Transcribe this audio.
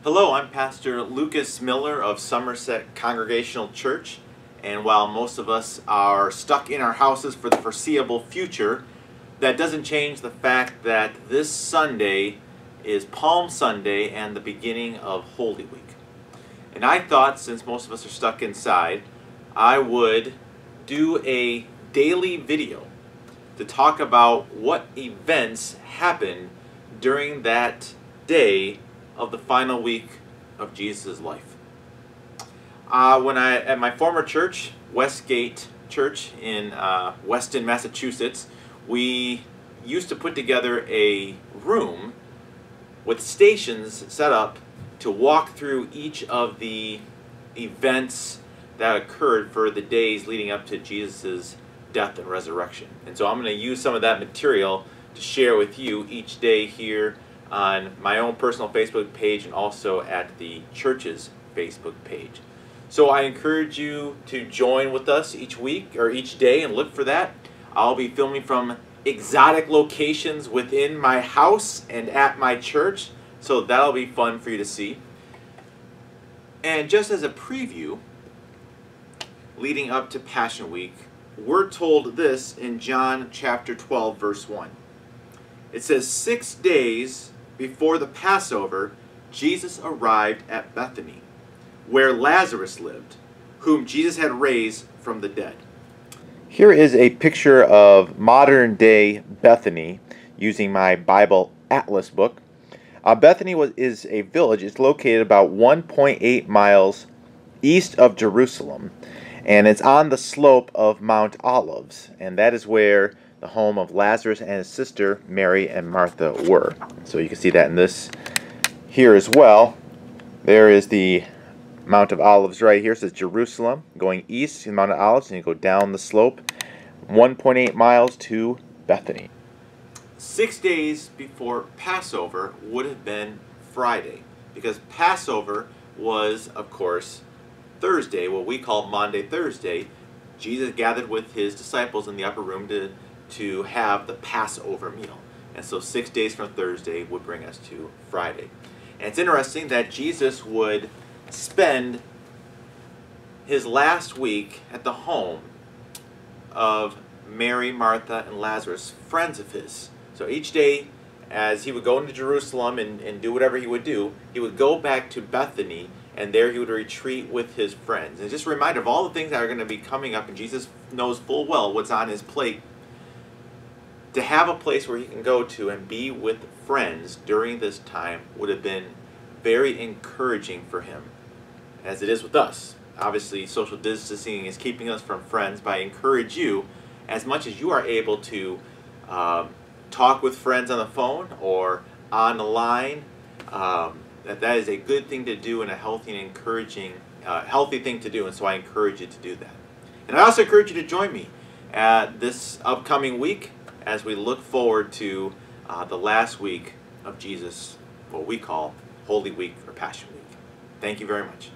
Hello, I'm Pastor Lucas Miller of Somerset Congregational Church, and while most of us are stuck in our houses for the foreseeable future, that doesn't change the fact that this Sunday is Palm Sunday and the beginning of Holy Week. And I thought, since most of us are stuck inside, I would do a daily video to talk about what events happened during that day of the final week of Jesus' life. At my former church, Westgate Church in Weston, Massachusetts, we used to put together a room with stations set up to walk through each of the events that occurred for the days leading up to Jesus' death and resurrection. And so I'm going to use some of that material to share with you each day here on my own personal Facebook page and also at the church's Facebook page. So I encourage you to join with us each week or each day and look for that. I'll be filming from exotic locations within my house and at my church, so that'll be fun for you to see. And just as a preview, leading up to Passion Week, we're told this in John chapter 12, verse 1. It says, 6 days before the Passover, Jesus arrived at Bethany, where Lazarus lived, whom Jesus had raised from the dead. Here is a picture of modern-day Bethany using my Bible Atlas book. Bethany is a village. It's located about 1.8 miles east of Jerusalem, and it's on the slope of Mount Olives, and that is where the home of Lazarus and his sister Mary and Martha were. So you can see that in this here as well. There is the Mount of Olives right here. So it's Jerusalem going east in Mount of Olives, and you go down the slope 1.8 miles to Bethany. 6 days before Passover would have been Friday, because Passover was, of course, Thursday, what we call Maundy Thursday. Jesus gathered with his disciples in the upper room to have the Passover meal. And so 6 days from Thursday would bring us to Friday. And it's interesting that Jesus would spend his last week at the home of Mary, Martha, and Lazarus, friends of his. So each day, as he would go into Jerusalem and do whatever he would do, he would go back to Bethany, and there he would retreat with his friends. And just a reminder of all the things that are going to be coming up, and Jesus knows full well what's on his plate. To have a place where he can go to and be with friends during this time would have been very encouraging for him, as it is with us. Obviously, social distancing is keeping us from friends, but I encourage you, as much as you are able to talk with friends on the phone or on the line, that is a good thing to do and a healthy and encouraging, healthy thing to do, and so I encourage you to do that. And I also encourage you to join me at this upcoming week as we look forward to the last week of Jesus, what we call Holy Week or Passion Week. Thank you very much.